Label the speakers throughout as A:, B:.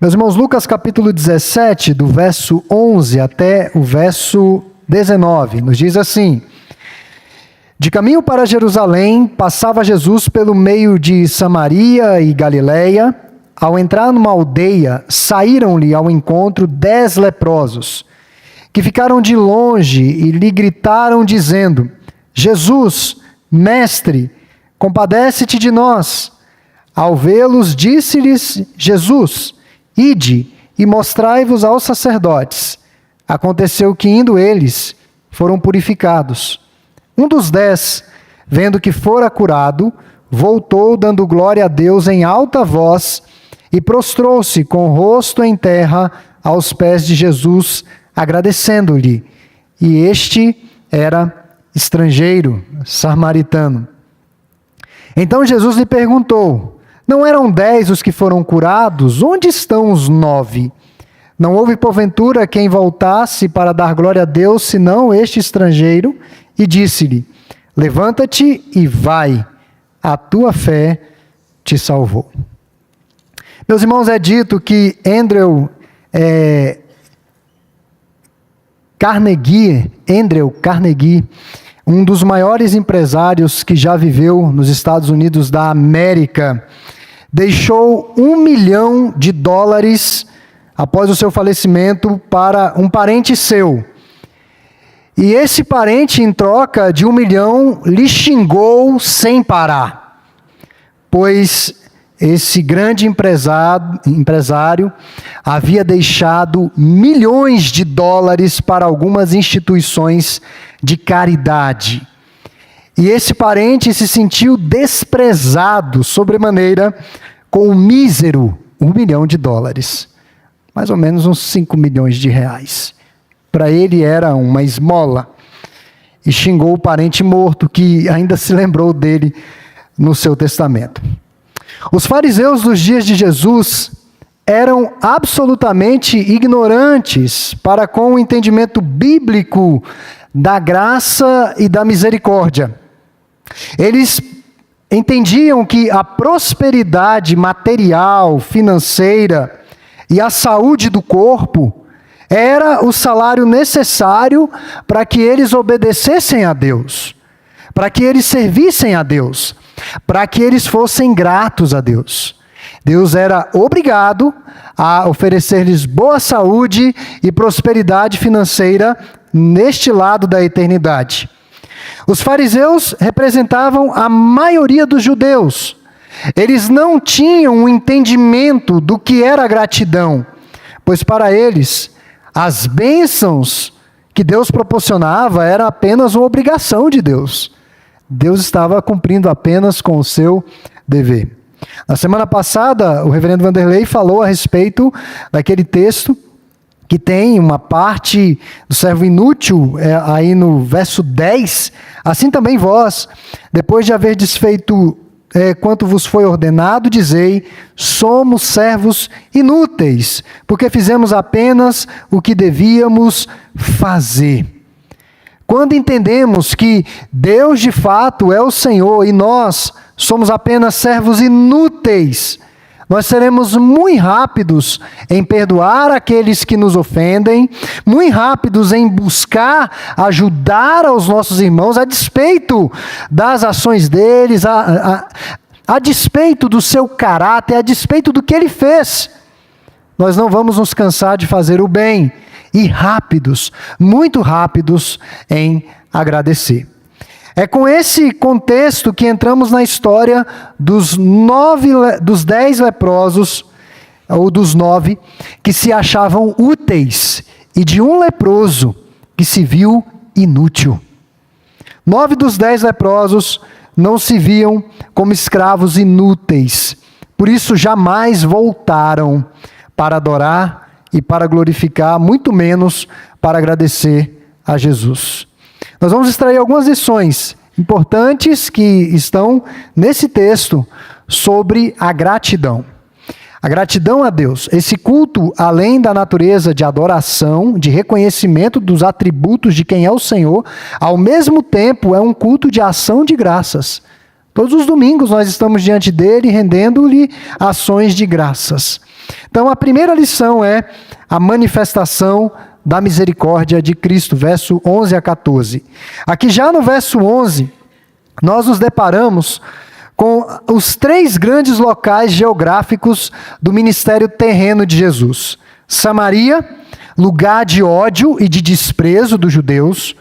A: Meus irmãos, Lucas capítulo 17, do verso 11 até o verso 19, nos diz assim: De caminho para Jerusalém, passava Jesus pelo meio de Samaria e Galiléia. Ao entrar numa aldeia, saíram-lhe ao encontro 10 leprosos, que ficaram de longe e lhe gritaram, dizendo: Jesus, mestre, compadece-te de nós. Ao vê-los, disse-lhes Jesus: Ide e mostrai-vos aos sacerdotes. Aconteceu que, indo eles, foram purificados. Um dos 10, vendo que fora curado, voltou dando glória a Deus em alta voz e prostrou-se com o rosto em terra aos pés de Jesus, agradecendo-lhe. E este era estrangeiro, samaritano. Então Jesus lhe perguntou: Não eram 10 os que foram curados? Onde estão os 9? Não houve porventura quem voltasse para dar glória a Deus, senão este estrangeiro? E disse-lhe: Levanta-te e vai, a tua fé te salvou. Meus irmãos, é dito que Andrew Carnegie, um dos maiores empresários que já viveu nos Estados Unidos da América, deixou $1 milhão após o seu falecimento para um parente seu. E esse parente, em troca de $1 milhão, lhe xingou sem parar, pois esse grande empresário havia deixado $milhões para algumas instituições de caridade. E esse parente se sentiu desprezado sobremaneira com o mísero $1 milhão, mais ou menos uns R$5 milhões. Para ele era uma esmola. E xingou o parente morto, que ainda se lembrou dele no seu testamento. Os fariseus dos dias de Jesus eram absolutamente ignorantes para com o entendimento bíblico da graça e da misericórdia. Eles entendiam que a prosperidade material, financeira e a saúde do corpo era o salário necessário para que eles obedecessem a Deus, para que eles servissem a Deus, para que eles fossem gratos a Deus. Deus era obrigado a oferecer-lhes boa saúde e prosperidade financeira neste lado da eternidade. Os fariseus representavam a maioria dos judeus. Eles não tinham um entendimento do que era gratidão, pois para eles as bênçãos que Deus proporcionava era apenas uma obrigação de Deus. Deus estava cumprindo apenas com o seu dever. Na semana passada, o reverendo Vanderlei falou a respeito daquele texto que tem uma parte do servo inútil, aí no verso 10. Assim também vós, depois de haver desfeito quanto vos foi ordenado, dizei: somos servos inúteis, porque fizemos apenas o que devíamos fazer. Quando entendemos que Deus de fato é o Senhor e nós somos apenas servos inúteis, nós seremos muito rápidos em perdoar aqueles que nos ofendem, muito rápidos em buscar ajudar aos nossos irmãos, a despeito das ações deles, a despeito do seu caráter, a despeito do que ele fez. Nós não vamos nos cansar de fazer o bem. E rápidos, muito rápidos em agradecer. É com esse contexto que entramos na história dos 10 leprosos, ou dos 9, que se achavam úteis, e de um leproso que se viu inútil. 9 dos 10 leprosos não se viam como escravos inúteis, por isso jamais voltaram para adorar e para glorificar, muito menos para agradecer a Jesus. Nós vamos extrair algumas lições importantes que estão nesse texto sobre a gratidão. A gratidão a Deus, esse culto, além da natureza de adoração, de reconhecimento dos atributos de quem é o Senhor, ao mesmo tempo é um culto de ação de graças. Todos os domingos nós estamos diante dele, rendendo-lhe ações de graças. Então, a primeira lição é a manifestação da misericórdia de Cristo, verso 11 a 14. Aqui já no verso 11, nós nos deparamos com os 3 grandes locais geográficos do ministério terreno de Jesus. Samaria, lugar de ódio e de desprezo dos judeus.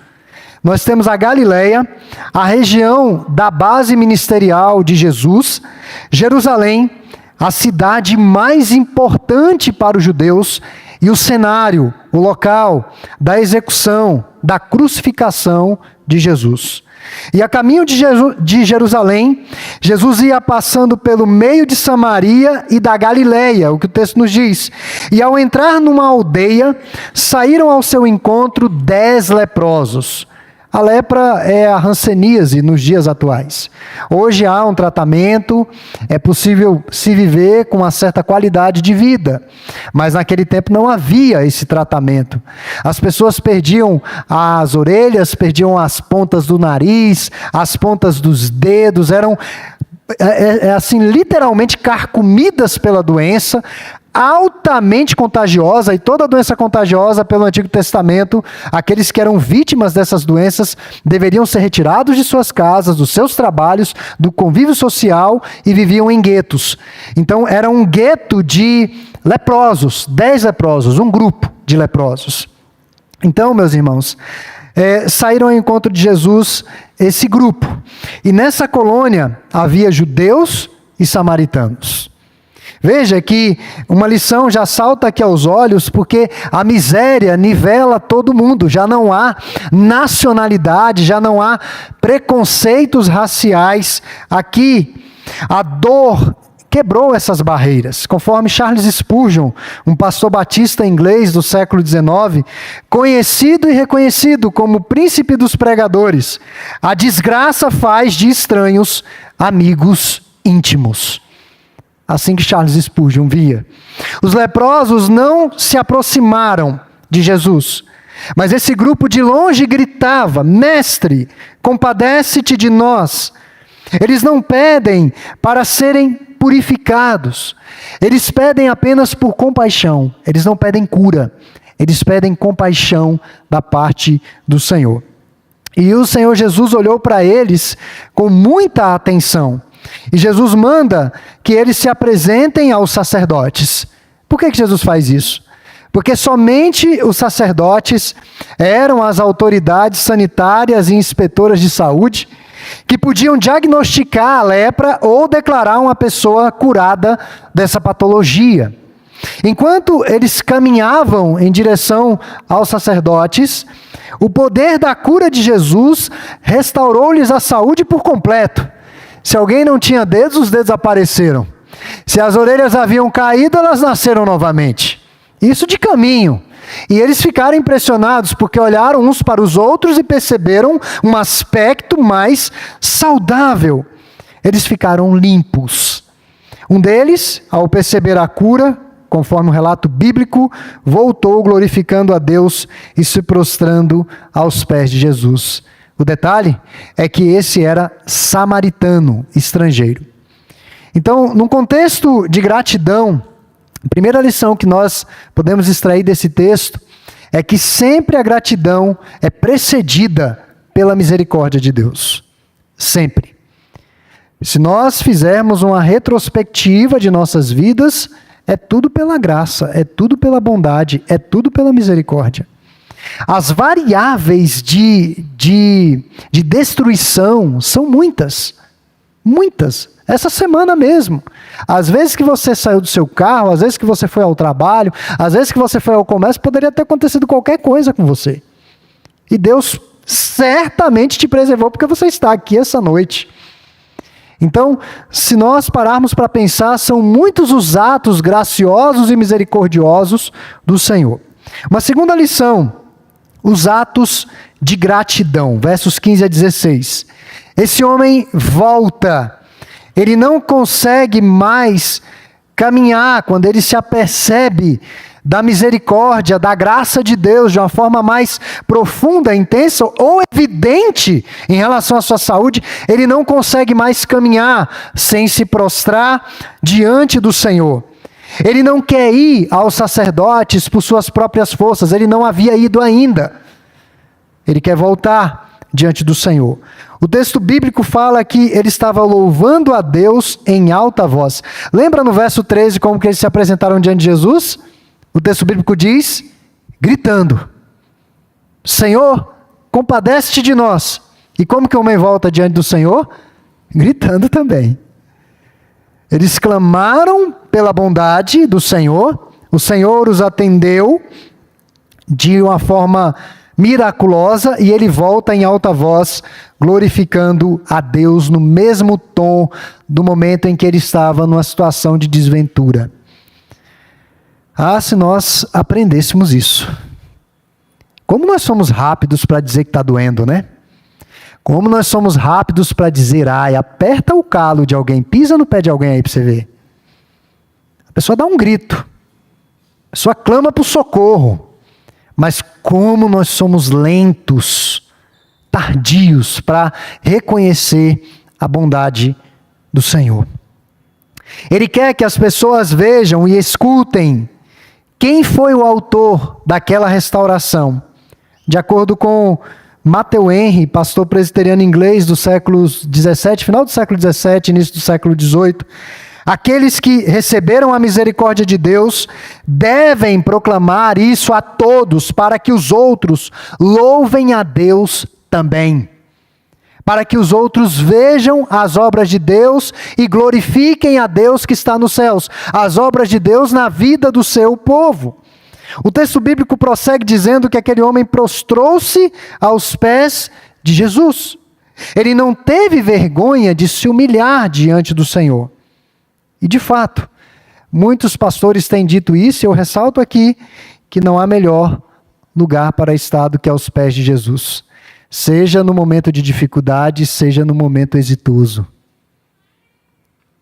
A: Nós temos a Galileia, a região da base ministerial de Jesus. Jerusalém, a cidade mais importante para os judeus, e o cenário, o local da execução, da crucificação de Jesus. E a caminho de Jerusalém, Jesus ia passando pelo meio de Samaria e da Galileia, o que o texto nos diz. E ao entrar numa aldeia, saíram ao seu encontro 10 leprosos. A lepra é a hanseníase nos dias atuais. Hoje há um tratamento, é possível se viver com uma certa qualidade de vida, mas naquele tempo não havia esse tratamento. As pessoas perdiam as orelhas, perdiam as pontas do nariz, as pontas dos dedos, eram assim literalmente carcomidas pela doença, altamente contagiosa, e toda doença contagiosa pelo Antigo Testamento, aqueles que eram vítimas dessas doenças deveriam ser retirados de suas casas, dos seus trabalhos, do convívio social, e viviam em guetos. Então era um gueto de leprosos, 10 leprosos, um grupo de leprosos. Então, meus irmãos, saíram ao encontro de Jesus esse grupo, e nessa colônia havia judeus e samaritanos. Veja que uma lição já salta aqui aos olhos, porque a miséria nivela todo mundo, já não há nacionalidade, já não há preconceitos raciais. Aqui, a dor quebrou essas barreiras. Conforme Charles Spurgeon, um pastor batista inglês do século XIX, conhecido e reconhecido como príncipe dos pregadores, a desgraça faz de estranhos amigos íntimos. Assim que Charles Spurgeon via. Os leprosos não se aproximaram de Jesus, mas esse grupo de longe gritava: Mestre, compadece-te de nós. Eles não pedem para serem purificados, eles pedem apenas por compaixão, eles não pedem cura, eles pedem compaixão da parte do Senhor. E o Senhor Jesus olhou para eles com muita atenção. E Jesus manda que eles se apresentem aos sacerdotes. Por que Jesus faz isso? Porque somente os sacerdotes eram as autoridades sanitárias e inspetoras de saúde que podiam diagnosticar a lepra ou declarar uma pessoa curada dessa patologia. Enquanto eles caminhavam em direção aos sacerdotes, o poder da cura de Jesus restaurou-lhes a saúde por completo. Se alguém não tinha dedos, os dedos apareceram. Se as orelhas haviam caído, elas nasceram novamente. Isso de caminho. E eles ficaram impressionados, porque olharam uns para os outros e perceberam um aspecto mais saudável. Eles ficaram limpos. Um deles, ao perceber a cura, conforme o relato bíblico, voltou glorificando a Deus e se prostrando aos pés de Jesus. O detalhe é que esse era samaritano, estrangeiro. Então, num contexto de gratidão, a primeira lição que nós podemos extrair desse texto é que sempre a gratidão é precedida pela misericórdia de Deus. Sempre. Se nós fizermos uma retrospectiva de nossas vidas, é tudo pela graça, é tudo pela bondade, é tudo pela misericórdia. As variáveis de destruição são muitas. Muitas. Essa semana mesmo. Às vezes que você saiu do seu carro, às vezes que você foi ao trabalho, às vezes que você foi ao comércio, poderia ter acontecido qualquer coisa com você. E Deus certamente te preservou porque você está aqui essa noite. Então, se nós pararmos para pensar, são muitos os atos graciosos e misericordiosos do Senhor. Uma segunda lição, os atos de gratidão, versos 15 a 16. Esse homem volta, ele não consegue mais caminhar quando ele se apercebe da misericórdia, da graça de Deus de uma forma mais profunda, intensa ou evidente em relação à sua saúde, ele não consegue mais caminhar sem se prostrar diante do Senhor. Ele não quer ir aos sacerdotes por suas próprias forças, ele não havia ido ainda. Ele quer voltar diante do Senhor. O texto bíblico fala que ele estava louvando a Deus em alta voz. Lembra no verso 13 como que eles se apresentaram diante de Jesus? O texto bíblico diz, gritando, Senhor, compadece-te de nós. E como que o homem volta diante do Senhor? Gritando também. Eles clamaram pela bondade do Senhor, o Senhor os atendeu de uma forma miraculosa e ele volta em alta voz, glorificando a Deus no mesmo tom do momento em que ele estava numa situação de desventura. Ah, se nós aprendêssemos isso. Como nós somos rápidos para dizer que está doendo, né? Como nós somos rápidos para dizer, ai, aperta o calo de alguém, pisa no pé de alguém aí para você ver. A pessoa dá um grito. A pessoa clama por socorro. Mas como nós somos lentos, tardios para reconhecer a bondade do Senhor. Ele quer que as pessoas vejam e escutem quem foi o autor daquela restauração. De acordo com Matthew Henry, pastor presbiteriano inglês do século XVII, final do século XVII, início do século XVIII, aqueles que receberam a misericórdia de Deus devem proclamar isso a todos, para que os outros louvem a Deus também. Para que os outros vejam as obras de Deus e glorifiquem a Deus que está nos céus, as obras de Deus na vida do seu povo. O texto bíblico prossegue dizendo que aquele homem prostrou-se aos pés de Jesus. Ele não teve vergonha de se humilhar diante do Senhor. E de fato, muitos pastores têm dito isso, e eu ressalto aqui que não há melhor lugar para estar do que aos pés de Jesus. Seja no momento de dificuldade, seja no momento exitoso.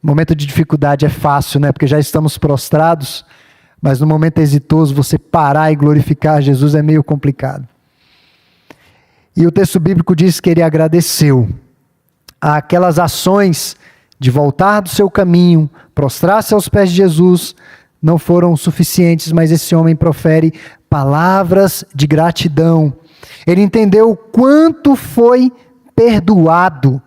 A: Momento de dificuldade é fácil, né? Porque já estamos prostrados, mas no momento exitoso você parar e glorificar Jesus é meio complicado. E o texto bíblico diz que ele agradeceu aquelas ações de voltar do seu caminho, prostrar-se aos pés de Jesus, não foram suficientes, mas esse homem profere palavras de gratidão. Ele entendeu o quanto foi perdoado.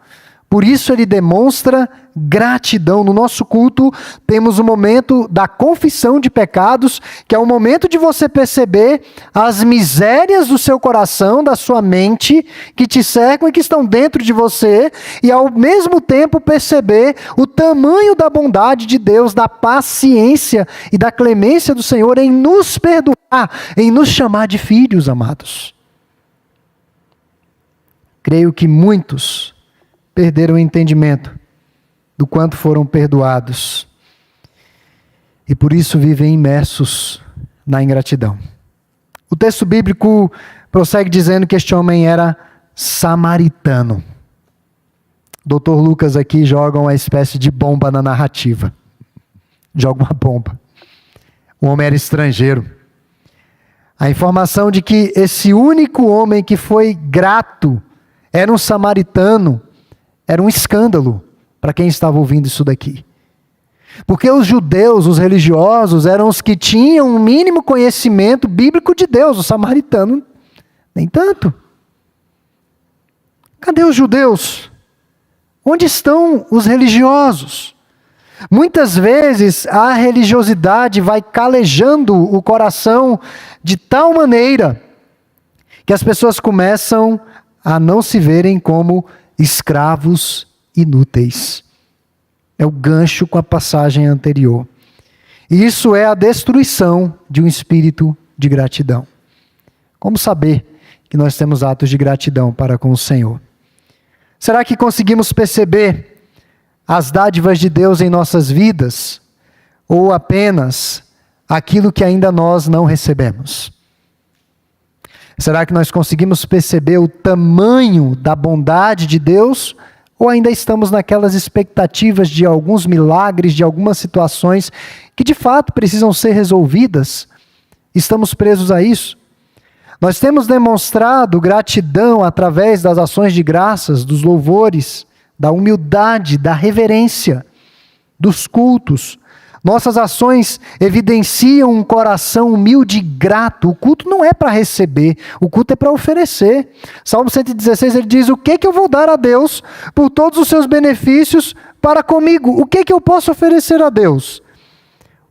A: Por isso ele demonstra gratidão. No nosso culto temos o momento da confissão de pecados, que é o momento de você perceber as misérias do seu coração, da sua mente, que te cercam e que estão dentro de você, e ao mesmo tempo perceber o tamanho da bondade de Deus, da paciência e da clemência do Senhor em nos perdoar, em nos chamar de filhos, amados. Creio que muitos perderam o entendimento do quanto foram perdoados e por isso vivem imersos na ingratidão. O texto bíblico prossegue dizendo que este homem era samaritano. Dr. Lucas aqui joga uma espécie de bomba na narrativa. Joga uma bomba. O homem era estrangeiro. A informação de que esse único homem que foi grato era um samaritano era um escândalo para quem estava ouvindo isso daqui. Porque os judeus, os religiosos, eram os que tinham um mínimo conhecimento bíblico de Deus. O samaritano, nem tanto. Cadê os judeus? Onde estão os religiosos? Muitas vezes a religiosidade vai calejando o coração de tal maneira que as pessoas começam a não se verem como escravos inúteis. É o gancho com a passagem anterior. E isso é a destruição de um espírito de gratidão. Como saber que nós temos atos de gratidão para com o Senhor? Será que conseguimos perceber as dádivas de Deus em nossas vidas? Ou apenas aquilo que ainda nós não recebemos? Será que nós conseguimos perceber o tamanho da bondade de Deus? Ou ainda estamos naquelas expectativas de alguns milagres, de algumas situações que de fato precisam ser resolvidas, Estamos presos a isso? Nós temos demonstrado gratidão através das ações de graças, dos louvores, da humildade, da reverência, dos cultos. Nossas ações evidenciam um coração humilde e grato. O culto não é para receber, o culto é para oferecer. Salmo 116, ele diz: o que eu vou dar a Deus por todos os seus benefícios para comigo? O que eu posso oferecer a Deus?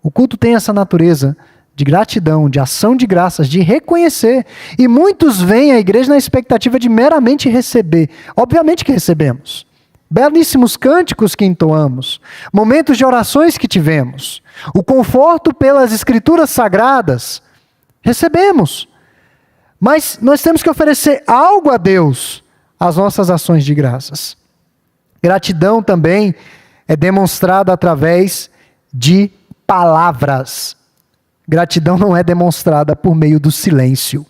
A: O culto tem essa natureza de gratidão, de ação de graças, de reconhecer. E muitos vêm à igreja na expectativa de meramente receber. Obviamente que recebemos. Belíssimos cânticos que entoamos, momentos de orações que tivemos, o conforto pelas escrituras sagradas, recebemos. Mas nós temos que oferecer algo a Deus, as nossas ações de graças. Gratidão também é demonstrada através de palavras. Gratidão não é demonstrada por meio do silêncio,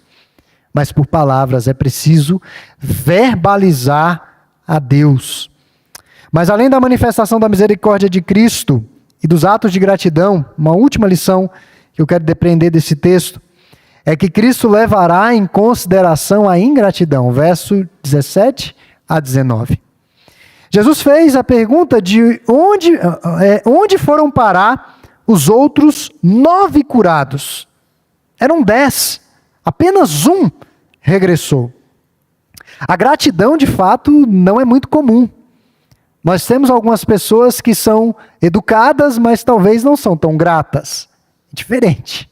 A: mas por palavras. É preciso verbalizar a Deus. Mas além da manifestação da misericórdia de Cristo e dos atos de gratidão, uma última lição que eu quero depreender desse texto é que Cristo levará em consideração a ingratidão, verso 17 a 19. Jesus fez a pergunta de onde foram parar os outros 9 curados. Eram 10, apenas um regressou. A gratidão, de fato, não é muito comum. Nós temos algumas pessoas que são educadas, mas talvez não são tão gratas. Diferente.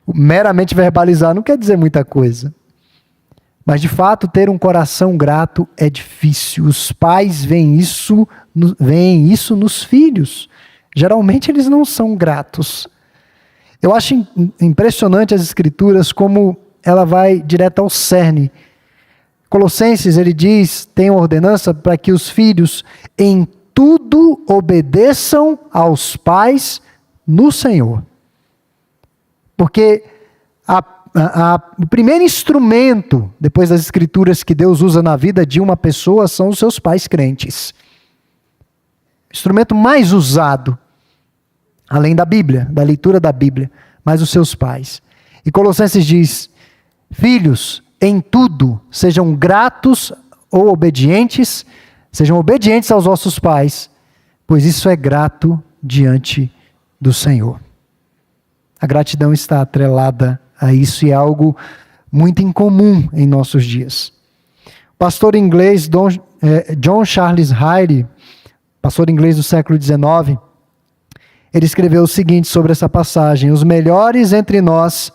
A: Meramente verbalizar não quer dizer muita coisa. Mas, de fato, ter um coração grato é difícil. Os pais veem isso nos filhos. Geralmente, eles não são gratos. Eu acho impressionante as Escrituras, como ela vai direto ao cerne. Colossenses, ele diz, tem uma ordenança para que os filhos em tudo obedeçam aos pais no Senhor. Porque o primeiro instrumento, depois das Escrituras, que Deus usa na vida de uma pessoa são os seus pais crentes. O instrumento mais usado, além da Bíblia, da leitura da Bíblia, mas os seus pais. E Colossenses diz: filhos, em tudo, sejam gratos ou obedientes, sejam obedientes aos vossos pais, pois isso é grato diante do Senhor. A gratidão está atrelada a isso e é algo muito incomum em nossos dias. O pastor inglês John Charles Hyde, pastor inglês do século XIX, ele escreveu o seguinte sobre essa passagem: os melhores entre nós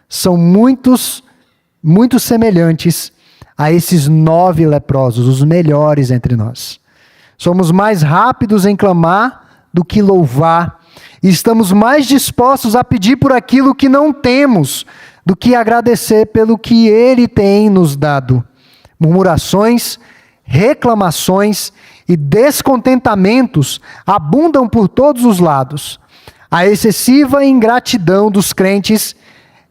A: são muito semelhantes a esses 9 leprosos, os melhores entre nós. Somos mais rápidos em clamar do que louvar, e estamos mais dispostos a pedir por aquilo que não temos, do que agradecer pelo que Ele tem nos dado. Murmurações, reclamações e descontentamentos abundam por todos os lados. A excessiva ingratidão dos crentes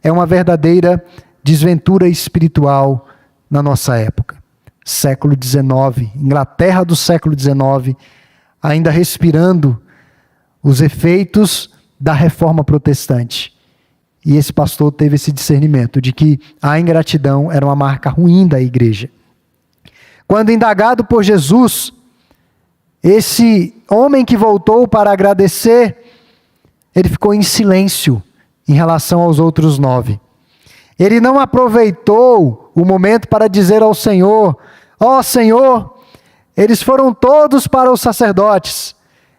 A: é uma verdadeira desventura espiritual na nossa época. Século XIX, Inglaterra do século XIX, ainda respirando os efeitos da reforma protestante. E esse pastor teve esse discernimento de que a ingratidão era uma marca ruim da igreja. Quando indagado por Jesus, esse homem que voltou para agradecer, ele ficou em silêncio em relação aos outros 9. Ele não aproveitou o momento para dizer ao Senhor: ó Senhor, eles foram todos para os sacerdotes.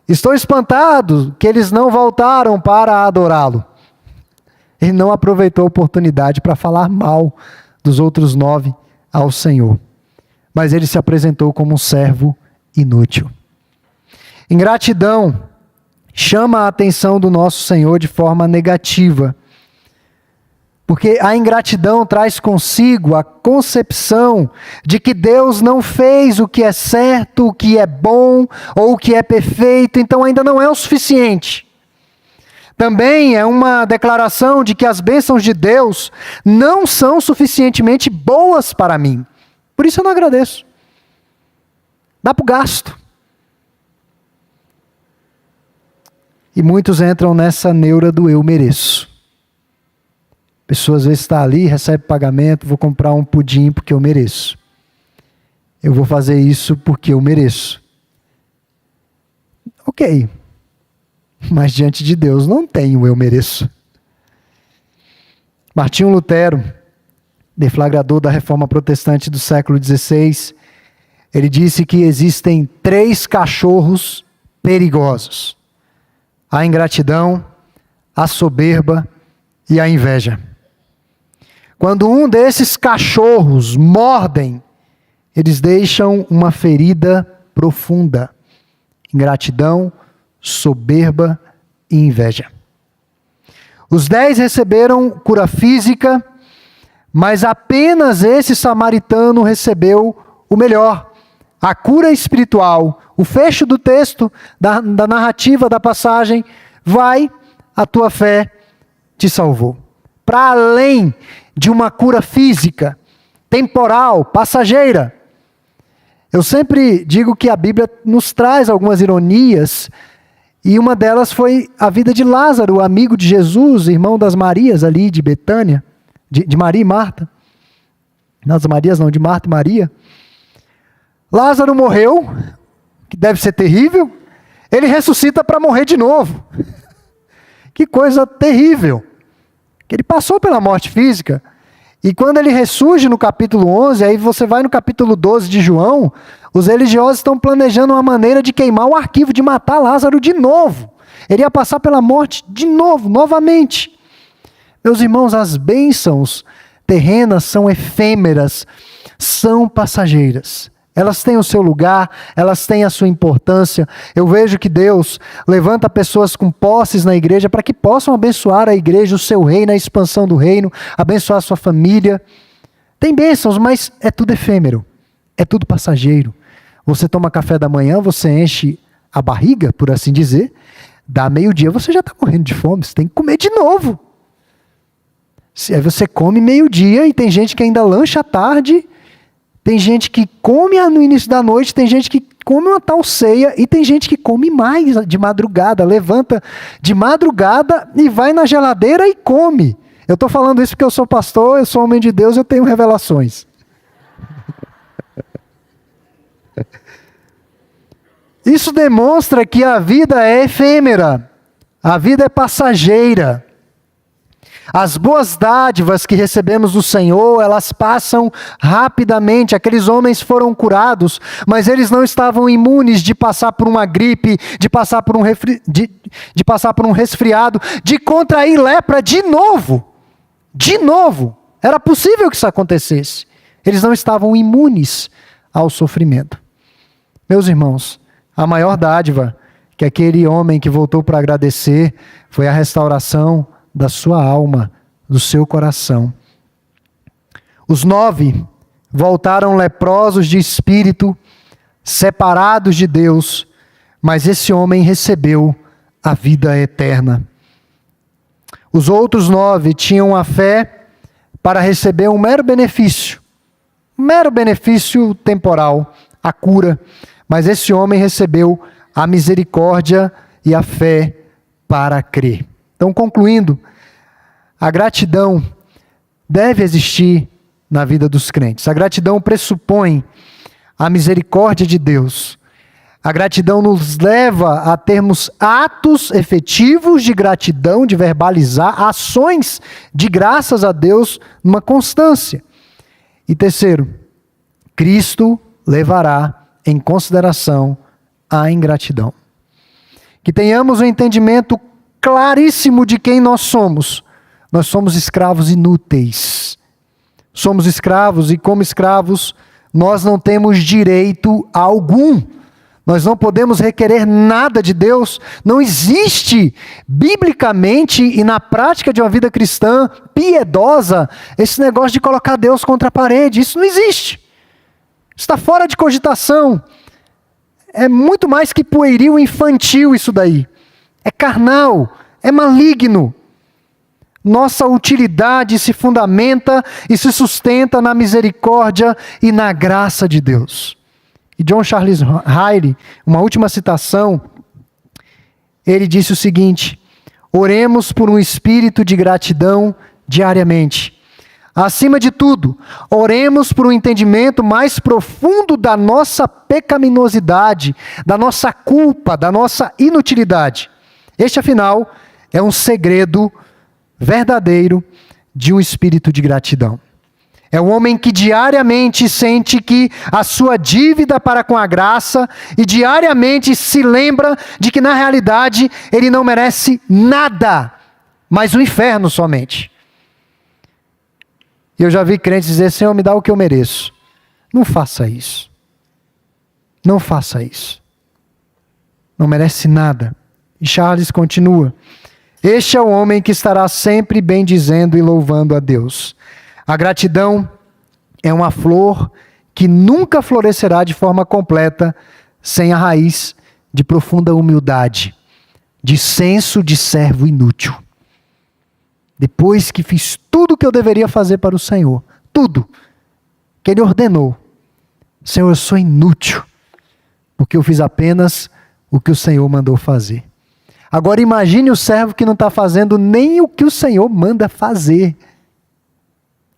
A: Estou espantado que eles não voltaram para adorá-lo. Ele não aproveitou a oportunidade para falar mal dos outros 9 ao Senhor. Mas ele se apresentou como um servo inútil. Ingratidão chama a atenção do nosso Senhor de forma negativa. Porque a ingratidão traz consigo a concepção de que Deus não fez o que é certo, o que é bom ou o que é perfeito, então ainda não é o suficiente. Também é uma declaração de que as bênçãos de Deus não são suficientemente boas para mim. Por isso eu não agradeço. Dá para o gasto. E muitos entram nessa neura do eu mereço. pessoa às vezes está ali, recebe pagamento, vou comprar um pudim porque eu mereço. Eu vou fazer isso porque eu mereço. Ok. Mas diante de Deus não tem o eu mereço. Martinho Lutero, deflagrador da Reforma Protestante do século XVI, ele disse que existem 3 cachorros perigosos: a ingratidão, a soberba e a inveja. Quando um desses cachorros mordem, eles deixam uma ferida profunda: ingratidão, soberba e inveja. Os 10 receberam cura física, mas apenas esse samaritano recebeu o melhor, a cura espiritual. O fecho do texto, da narrativa, da passagem: vai, a tua fé te salvou. Para além de uma cura física, temporal, passageira. Eu sempre digo que a Bíblia nos traz algumas ironias, e uma delas foi a vida de Lázaro, amigo de Jesus, irmão das Marias ali de Betânia, de Maria e Marta. Não, das Marias não, de Marta e Maria. Lázaro morreu, que deve ser terrível, ele ressuscita para morrer de novo. Que coisa terrível. Que ele passou pela morte física, e quando ele ressurge no capítulo 11, aí você vai no capítulo 12 de João, os religiosos estão planejando uma maneira de queimar o arquivo, de matar Lázaro de novo. Ele ia passar pela morte de novo, novamente. Meus irmãos, as bênçãos terrenas são efêmeras, são passageiras. Elas têm o seu lugar, elas têm a sua importância. Eu vejo que Deus levanta pessoas com posses na igreja para que possam abençoar a igreja, o seu reino, a expansão do reino, abençoar a sua família. Tem bênçãos, mas é tudo efêmero, é tudo passageiro. Você toma café da manhã, você enche a barriga, por assim dizer, dá meio-dia, você já está morrendo de fome, você tem que comer de novo. Aí você come meio-dia e tem gente que ainda lancha à tarde. Tem gente que come no início da noite, tem gente que come uma tal ceia, e tem gente que come mais de madrugada, levanta de madrugada e vai na geladeira e come. Eu estou falando isso porque eu sou pastor, eu sou homem de Deus, eu tenho revelações. Isso demonstra que a vida é efêmera, a vida é passageira. As boas dádivas que recebemos do Senhor, elas passam rapidamente. Aqueles homens foram curados, mas eles não estavam imunes de passar por uma gripe, de passar por de passar por um resfriado, de contrair lepra de novo. De novo. Era possível que isso acontecesse. Eles não estavam imunes ao sofrimento. Meus irmãos, a maior dádiva que aquele homem que voltou para agradecer foi a restauração da sua alma, do seu coração. Os 9 voltaram leprosos de espírito, separados de Deus, mas esse homem recebeu a vida eterna. Os outros 9 tinham a fé para receber um mero benefício temporal, a cura, mas esse homem recebeu a misericórdia e a fé para crer. Então, concluindo, a gratidão deve existir na vida dos crentes. A gratidão pressupõe a misericórdia de Deus. A gratidão nos leva a termos atos efetivos de gratidão, de verbalizar ações de graças a Deus numa constância. E terceiro, Cristo levará em consideração a ingratidão. Que tenhamos um entendimento claríssimo de quem nós somos. Nós somos escravos inúteis. Somos escravos e, como escravos, nós não temos direito algum. Nós não podemos requerer nada de Deus. Não existe, biblicamente e na prática de uma vida cristã piedosa, esse negócio de colocar Deus contra a parede. Isso não existe. Está fora de cogitação. É muito mais que pueril, infantil isso daí. É carnal, é maligno. Nossa utilidade se fundamenta e se sustenta na misericórdia e na graça de Deus. E John Charles Riley, uma última citação, ele disse o seguinte: oremos por um espírito de gratidão diariamente. Acima de tudo, oremos por um entendimento mais profundo da nossa pecaminosidade, da nossa culpa, da nossa inutilidade. Este, afinal, é um segredo verdadeiro de um espírito de gratidão. É um homem que diariamente sente que a sua dívida para com a graça e diariamente se lembra de que, na realidade, ele não merece nada, mas o inferno somente. E eu já vi crentes dizer: Senhor, me dá o que eu mereço. Não faça isso. Não faça isso. Não merece nada. E Charles continua: este é o homem que estará sempre bendizendo e louvando a Deus. A gratidão é uma flor que nunca florescerá de forma completa sem a raiz de profunda humildade, de senso de servo inútil. Depois que fiz tudo o que eu deveria fazer para o Senhor, tudo que Ele ordenou, Senhor, eu sou inútil, porque eu fiz apenas o que o Senhor mandou fazer. Agora imagine o servo que não está fazendo nem o que o Senhor manda fazer.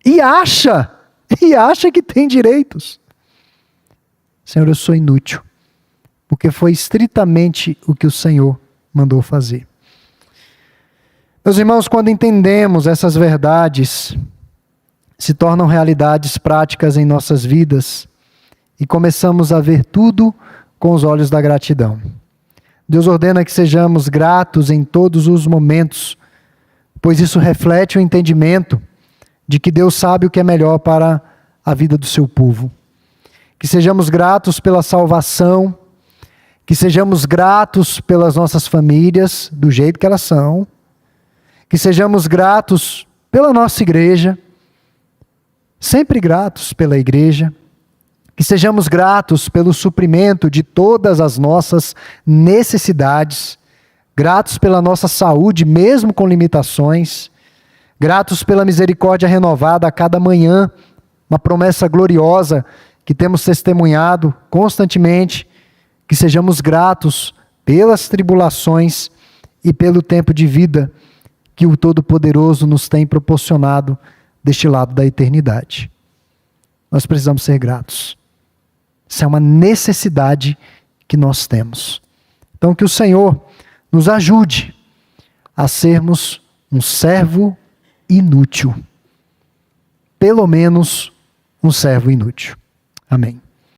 A: E acha que tem direitos. Senhor, eu sou inútil, porque foi estritamente o que o Senhor mandou fazer. Meus irmãos, quando entendemos essas verdades, se tornam realidades práticas em nossas vidas e começamos a ver tudo com os olhos da gratidão. Deus ordena que sejamos gratos em todos os momentos, pois isso reflete o entendimento de que Deus sabe o que é melhor para a vida do seu povo. Que sejamos gratos pela salvação, que sejamos gratos pelas nossas famílias, do jeito que elas são, que sejamos gratos pela nossa igreja, sempre gratos pela igreja, que sejamos gratos pelo suprimento de todas as nossas necessidades, gratos pela nossa saúde, mesmo com limitações, gratos pela misericórdia renovada a cada manhã, uma promessa gloriosa que temos testemunhado constantemente, que sejamos gratos pelas tribulações e pelo tempo de vida que o Todo-Poderoso nos tem proporcionado deste lado da eternidade. Nós precisamos ser gratos. Isso é uma necessidade que nós temos. Então que o Senhor nos ajude a sermos um servo inútil. Pelo menos um servo inútil. Amém.